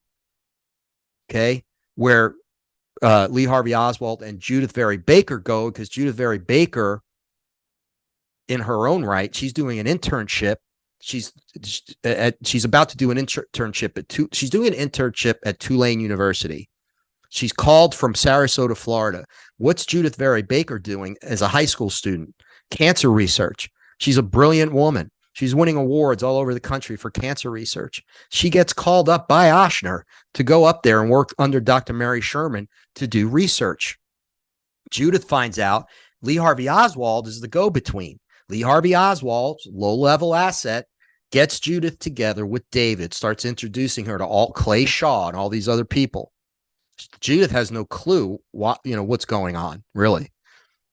okay, where Lee Harvey Oswald and Judith Very Baker go, because Judith Very Baker, in her own right, she's doing an internship. She's about to do an internship she's doing an internship at Tulane University. She's called from Sarasota, Florida. What's Judith Very Baker doing as a high school student? Cancer research. She's a brilliant woman. She's winning awards all over the country for cancer research. She gets called up by Ochsner to go up there and work under Dr. Mary Sherman to do research. Judith finds out Lee Harvey Oswald is the go-between. Lee Harvey Oswald, low-level asset, gets Judith together with David, starts introducing her to Clay Shaw and all these other people. Judith has no clue what's going on, really.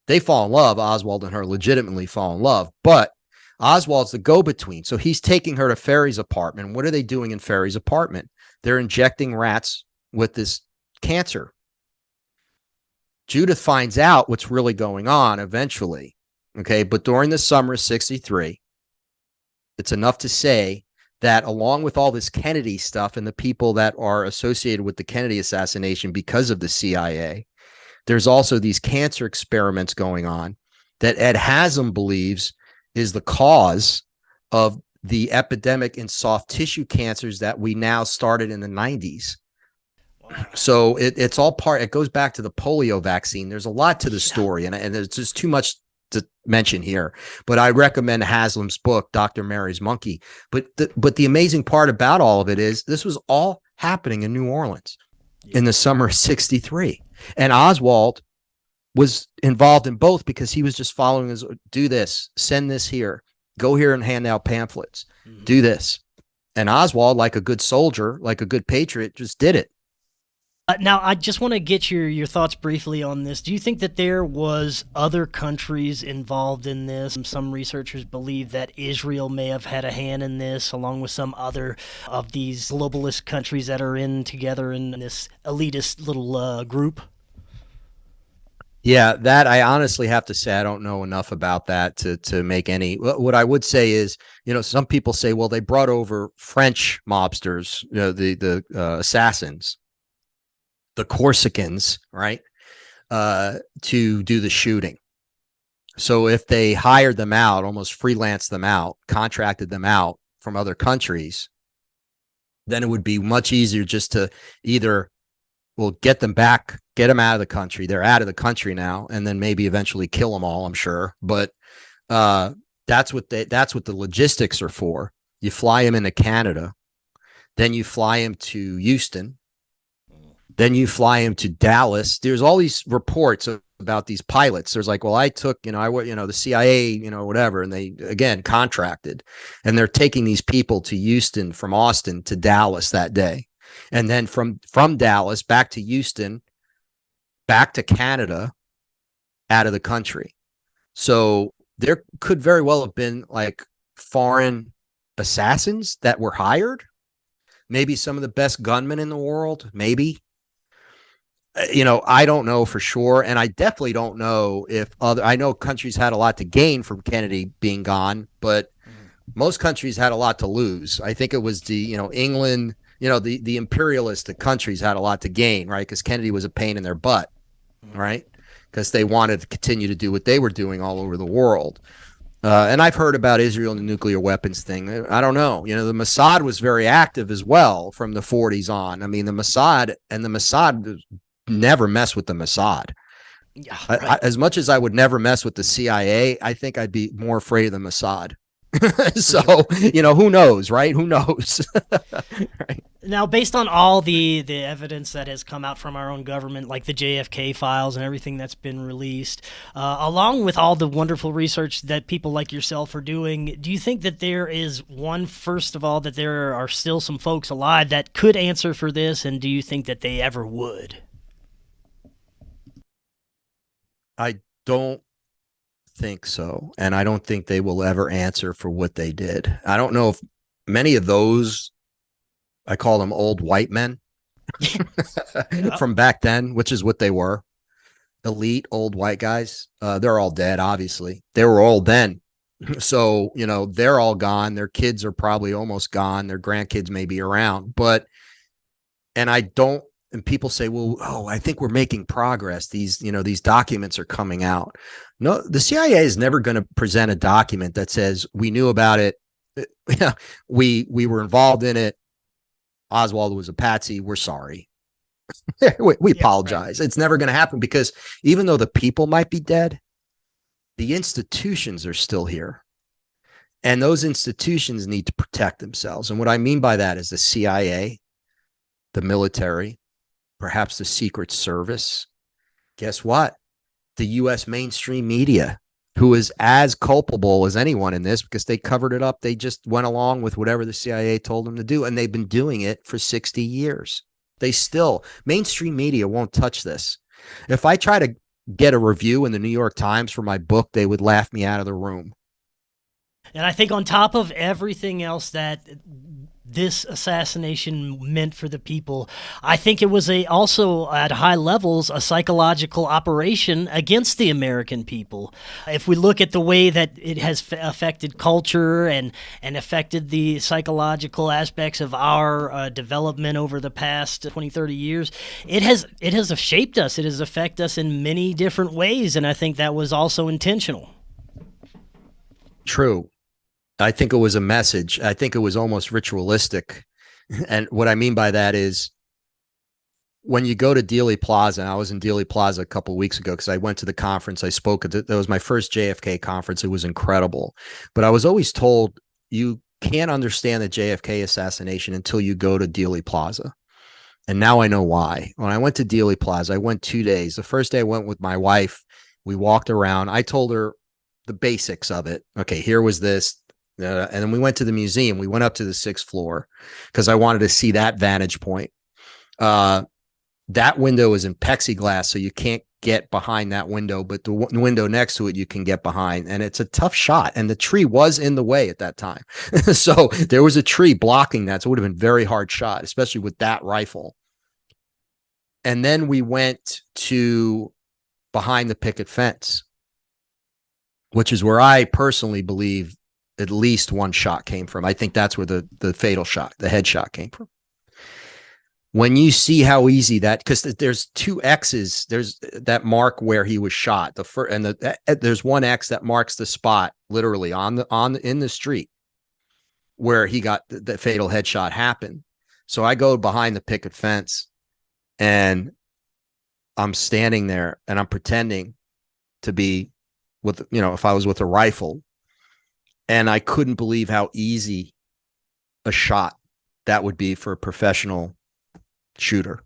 They fall in love. Oswald and her legitimately fall in love, but Oswald's the go-between. So he's taking her to Ferry's apartment. What are they doing in Ferry's apartment? They're injecting rats with this cancer. Judith finds out what's really going on eventually. Okay. But during the summer of 63, it's enough to say that along with all this Kennedy stuff and the people that are associated with the Kennedy assassination because of the CIA, there's also these cancer experiments going on that Ed Haslam believes is the cause of the epidemic in soft tissue cancers that we now started in the 90s. So it's all part, it goes back to the polio vaccine. There's a lot to the story, and there's just too much to mention here. But I recommend Haslam's book, Dr. Mary's Monkey. But the amazing part about all of it is this was all happening in New Orleans in the summer of 63. And Oswald was involved in both because he was just following his, do this, send this here, go here and hand out pamphlets, do this. And Oswald, like a good soldier, like a good patriot, just did it. Now, I just want to get your thoughts briefly on this. Do you think that there was other countries involved in this? Some researchers believe that Israel may have had a hand in this, along with some other of these globalist countries that are in together in this elitist little group. Yeah, that I honestly have to say I don't know enough about that to make any. What I would say is, some people say, well, they brought over French mobsters, the assassins, the Corsicans, right, to do the shooting. So if they hired them out, almost freelanced them out, contracted them out from other countries, then it would be much easier just to either, get them back, get them out of the country. They're out of the country now, and then maybe eventually kill them all, I'm sure. But that's what the logistics are for. You fly them into Canada, then you fly them to Houston, then you fly him to Dallas. There's all these reports about these pilots. There's like, well, I took, the CIA, whatever. And they, again, contracted, and they're taking these people to Houston from Austin to Dallas that day. And then from Dallas back to Houston, back to Canada, out of the country. So there could very well have been like foreign assassins that were hired. Maybe some of the best gunmen in the world, maybe. I don't know for sure. And I definitely don't know if I know countries had a lot to gain from Kennedy being gone, but most countries had a lot to lose. I think it was England, the imperialistic countries had a lot to gain, right? Because Kennedy was a pain in their butt, right? Because they wanted to continue to do what they were doing all over the world. And I've heard about Israel and the nuclear weapons thing. I don't know. The Mossad was very active as well from the 40s on. I mean, the Mossad never mess with the Mossad. Yeah, right. As much as I would never mess with the CIA, I think I'd be more afraid of the Mossad. So, who knows, right? Who knows? Right. Now, based on all the evidence that has come out from our own government, like the JFK files and everything that's been released, along with all the wonderful research that people like yourself are doing, do you think that there is first of all, that there are still some folks alive that could answer for this, and do you think that they ever would? I don't think so. And I don't think they will ever answer for what they did. I don't know if many of those, I call them old white men from back then, which is what they were. Elite old white guys. They're all dead, obviously. They were old then. So, they're all gone. Their kids are probably almost gone. Their grandkids may be around. And people say, well, I think we're making progress. These documents are coming out. No, the CIA is never going to present a document that says we knew about it. We were involved in it. Oswald was a patsy. We're sorry. we apologize. Right. It's never going to happen because even though the people might be dead, the institutions are still here. And those institutions need to protect themselves. And what I mean by that is the CIA, the military, perhaps the Secret Service. Guess what? The U.S. mainstream media, who is as culpable as anyone in this because they covered it up. They just went along with whatever the CIA told them to do, and they've been doing it for 60 years. Mainstream media won't touch this. If I try to get a review in the New York Times for my book, they would laugh me out of the room. And I think on top of everything else that this assassination meant for the people. I think it was also at high levels a psychological operation against the American people. If we look at the way that it has affected culture and affected the psychological aspects of our development over the past 20, 30 years, it has shaped us. It has affected us in many different ways, and I think that was also intentional. True. I think it was a message. I think it was almost ritualistic. And what I mean by that is when you go to Dealey Plaza, and I was in Dealey Plaza a couple of weeks ago because I went to the conference. I spoke at that was my first JFK conference. It was incredible. But I was always told you can't understand the JFK assassination until you go to Dealey Plaza. And now I know why. When I went to Dealey Plaza, I went 2 days. The first day I went with my wife. We walked around. I told her the basics of it. Okay, here was this. And then we went to the museum. We went up to the 6th floor because I wanted to see that vantage point. That window is in plexiglass, so you can't get behind that window, but the window next to it you can get behind. And it's a tough shot. And the tree was in the way at that time. So there was a tree blocking that. So it would have been a very hard shot, especially with that rifle. And then we went to behind the picket fence, which is where I personally believe at least one shot came from. I think that's where the fatal shot, the headshot came from. When you see how easy that, because there's 2 X's, there's that mark where he was shot. There's 1 X that marks the spot literally in the street where he got the fatal headshot happened. So I go behind the picket fence and I'm standing there and I'm pretending to be with, if I was with a rifle. And I couldn't believe how easy a shot that would be for a professional shooter.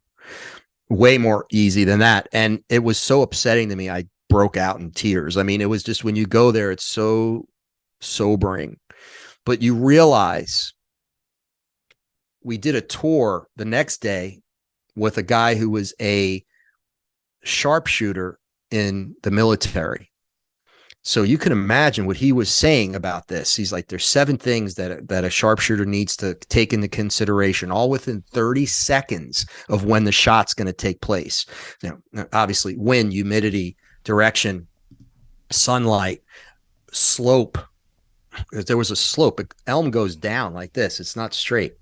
Way more easy than that. And it was so upsetting to me. I broke out in tears. I mean, it was just when you go there, it's so sobering. But you realize we did a tour the next day with a guy who was a sharpshooter in the military. So you can imagine what he was saying about this. He's like, there's 7 things that a sharpshooter needs to take into consideration, all within 30 seconds of when the shot's going to take place. Obviously, wind, humidity, direction, sunlight, slope. If there was a slope, elm goes down like this. It's not straight.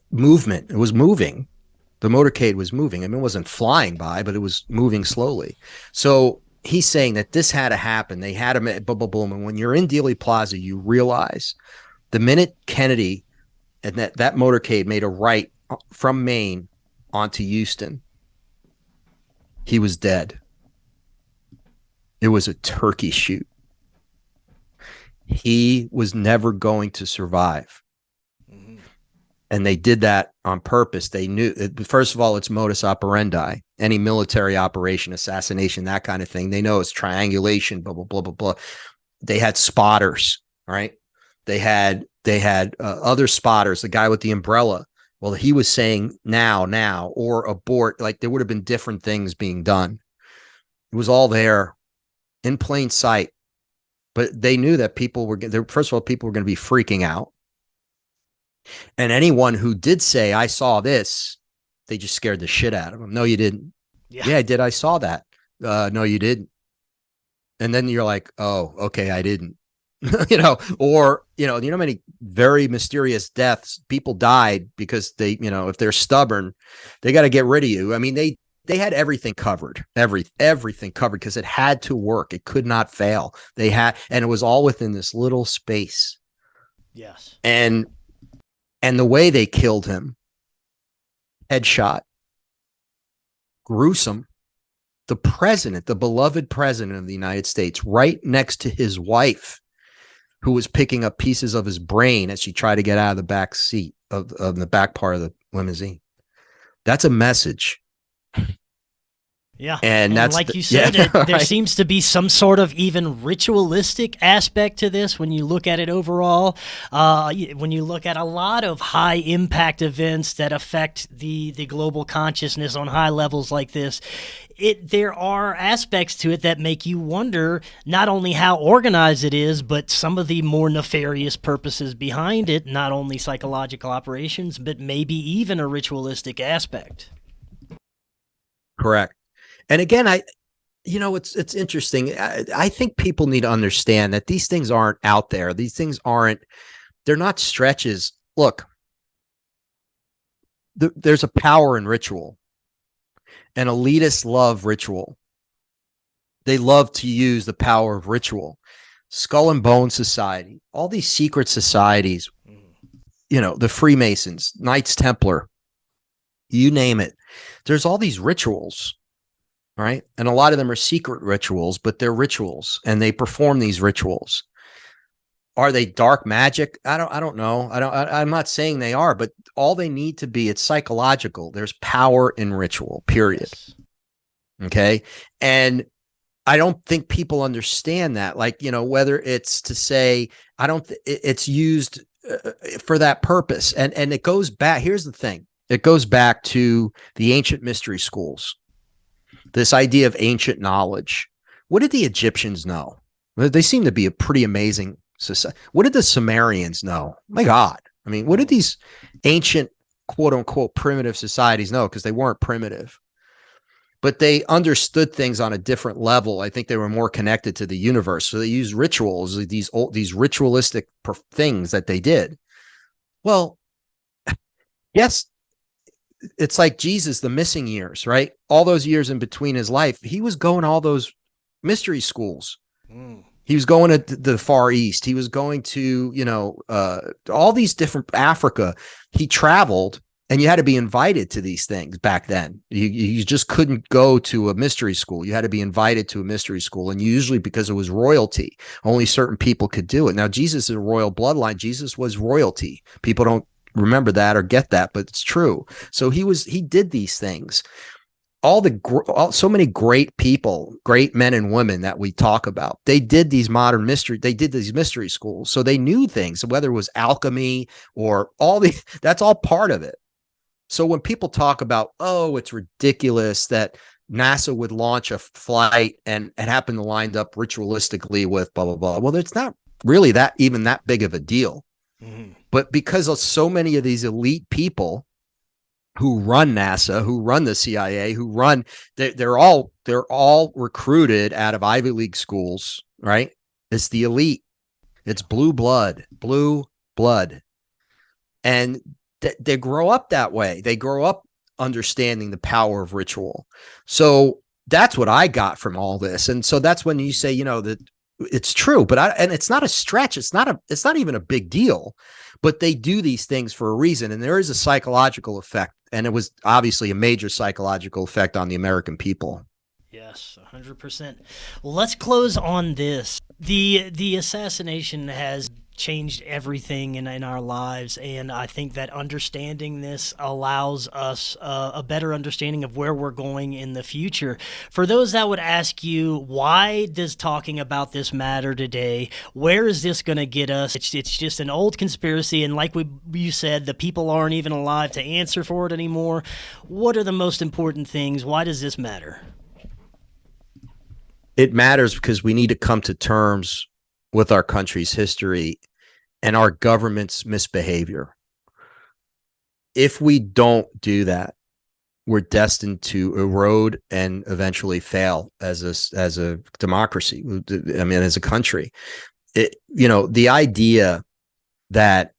Movement. It was moving. The motorcade was moving. I mean, it wasn't flying by, but it was moving slowly. So he's saying that this had to happen. They had him at boom, boom, boom. And when you're in Dealey Plaza, you realize the minute Kennedy and that motorcade made a right from Maine onto Houston, he was dead. It was a turkey shoot. He was never going to survive. Mm-hmm. And they did that on purpose. They knew, first of all, it's modus operandi. Any military operation, assassination, that kind of thing. They know it's triangulation, blah, blah, blah, blah, blah. They had spotters, right? They had other spotters, the guy with the umbrella. Well, he was saying now, or abort. Like there would have been different things being done. It was all there in plain sight. But they knew that people were, first of all, people were going to be freaking out. And anyone who did say, I saw this, they just scared the shit out of them. No, you didn't. Yeah, I did. I saw that. No, you didn't. And then you're like, oh, okay, I didn't. Or how many very mysterious deaths, people died because they, if they're stubborn, they got to get rid of you. I mean, they had everything covered, everything covered because it had to work. It could not fail. And it was all within this little space. Yes. And the way they killed him, headshot, gruesome. The president, the beloved president of the United States, right next to his wife, who was picking up pieces of his brain as she tried to get out of the back seat of the back part of the limousine. That's a message. Yeah. And that's like you said, there right? seems to be some sort of even ritualistic aspect to this when you look at it overall. When you look at a lot of high impact events that affect the global consciousness on high levels like this, there are aspects to it that make you wonder not only how organized it is, but some of the more nefarious purposes behind it, not only psychological operations, but maybe even a ritualistic aspect. Correct. And again, it's interesting. I think people need to understand that these things aren't out there. These things they're not stretches. Look, there's a power in ritual, and elitists love ritual. They love to use the power of ritual. Skull and Bone Society, all these secret societies, the Freemasons, Knights Templar, you name it. There's all these rituals, right? And a lot of them are secret rituals, but they're rituals, and they perform these rituals. Are they dark magic? I don't know. I'm not saying they are, but all they need to be, it's psychological. There's power in ritual, period. Yes. Okay. And I don't think people understand that. Like, whether it's to say, it's used for that purpose. And it goes back. Here's the thing. It goes back to the ancient mystery schools. This idea of ancient knowledge. What did the Egyptians know? They seem to be a pretty amazing society. What did the Sumerians know? My God. I mean, what did these ancient, quote unquote, primitive societies know? Because they weren't primitive, but they understood things on a different level. I think they were more connected to the universe. So they used rituals, these ritualistic things that they did. Well, yes, it's like Jesus, the missing years, right? All those years in between his life, he was going to all those mystery schools. He was going to the Far East. He was going to, all these different Africa. He traveled, and you had to be invited to these things back then. You just couldn't go to a mystery school. You had to be invited to a mystery school. And usually because it was royalty, only certain people could do it. Now, Jesus is a royal bloodline. Jesus was royalty. People don't remember that or get that, but it's true. So he did these things. So many great people, great men and women that we talk about, they did these mystery schools. So they knew things, whether it was alchemy or that's all part of it. So when people talk about, oh, it's ridiculous that NASA would launch a flight and it happened to line up ritualistically with blah, blah, blah. Well, it's not really that big of a deal. Mm-hmm. But because of so many of these elite people who run NASA, who run the CIA, they're all recruited out of Ivy League schools, right? It's the elite. It's blue blood. And they grow up that way. They grow up understanding the power of ritual. So that's what I got from all this. And so that's when you say, that it's true, and it's not a stretch. It's not even a big deal, but they do these things for a reason. And there is a psychological effect. And it was obviously a major psychological effect on the American people. Yes, 100%. Well, let's close on this. The assassination has changed everything in our lives, and I think that understanding this allows us a better understanding of where we're going in the future. For those that would ask you, why does talking about this matter today? Where is this going to get us? It's just an old conspiracy, and like you said, the people aren't even alive to answer for it anymore. What are the most important things? Why does this matter? It matters because we need to come to terms with our country's history and our government's misbehavior. If we don't do that, we're destined to erode and eventually fail as a democracy. I mean, as a country. The idea that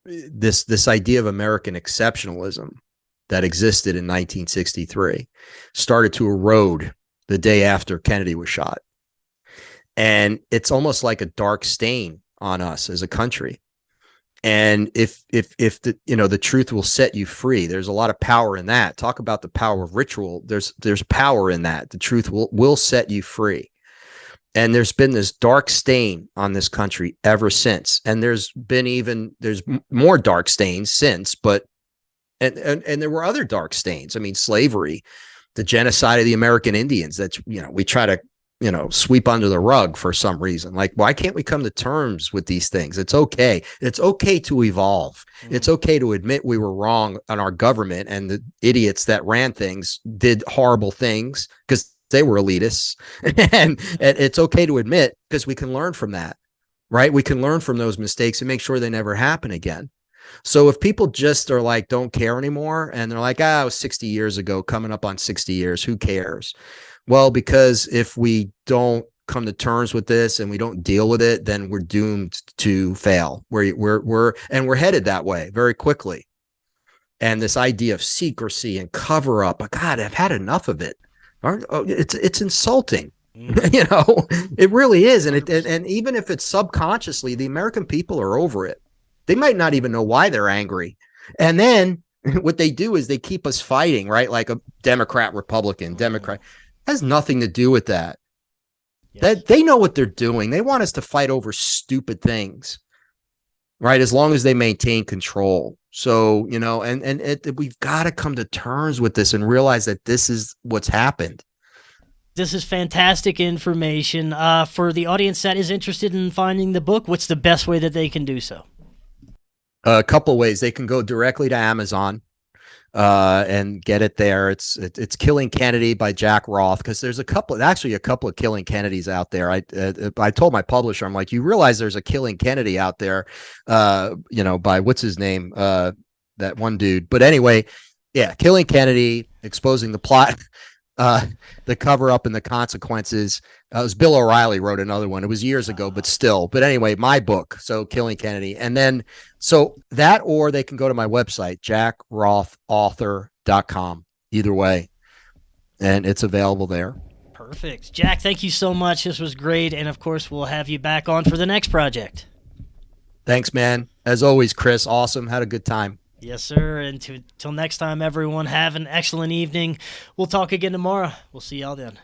this idea of American exceptionalism that existed in 1963 started to erode the day after Kennedy was shot. And it's almost like a dark stain on us as a country. And if the truth will set you free, there's a lot of power in that. Talk about the power of ritual. There's power in that. The truth will set you free. And there's been this dark stain on this country ever since. And there's more dark stains since, but and there were other dark stains. I mean, slavery, the genocide of the American Indians that, we try to, sweep under the rug for some reason. Like, why can't we come to terms with these things? It's okay. It's okay to evolve. It's okay to admit we were wrong on our government, and the idiots that ran things did horrible things because they were elitists. and it's okay to admit, because we can learn from that, right? We can learn from those mistakes and make sure they never happen again. So if people just are like, don't care anymore, and they're like, it was 60 years ago, coming up on 60 years, who cares? Well, because if we don't come to terms with this and we don't deal with it, then we're doomed to fail. We're headed that way very quickly. And this idea of secrecy and cover up, God, I've had enough of it. It's insulting. It really is. And even if it's subconsciously, the American people are over it. They might not even know why they're angry. And then what they do is they keep us fighting, right? Like a Democrat, Republican, Democrat. Has nothing to do with that. Yes. That they know what they're doing. They want us to fight over stupid things, right? As long as they maintain control. So, we've got to come to terms with this and realize that this is what's happened. This is fantastic information. For the audience that is interested in finding the book, what's the best way that they can do so? A couple of ways. They can go directly to Amazon and get it there. It's Killing Kennedy by Jack Roth, because there's a couple of Killing Kennedys out there. I told my publisher, I'm like, you realize there's a Killing Kennedy out there, by what's his name, that one dude. But anyway, yeah, Killing Kennedy, exposing the plot, the cover up and the consequences. It was Bill O'Reilly wrote another one. It was years ago, but still. But anyway, my book, so Killing Kennedy. And then, so that, or they can go to my website, jackrothauthor.com. Either way. And it's available there. Perfect. Jack, thank you so much. This was great. And of course, we'll have you back on for the next project. Thanks, man. As always, Chris, awesome. Had a good time. Yes, sir. And till next time, everyone, have an excellent evening. We'll talk again tomorrow. We'll see y'all then.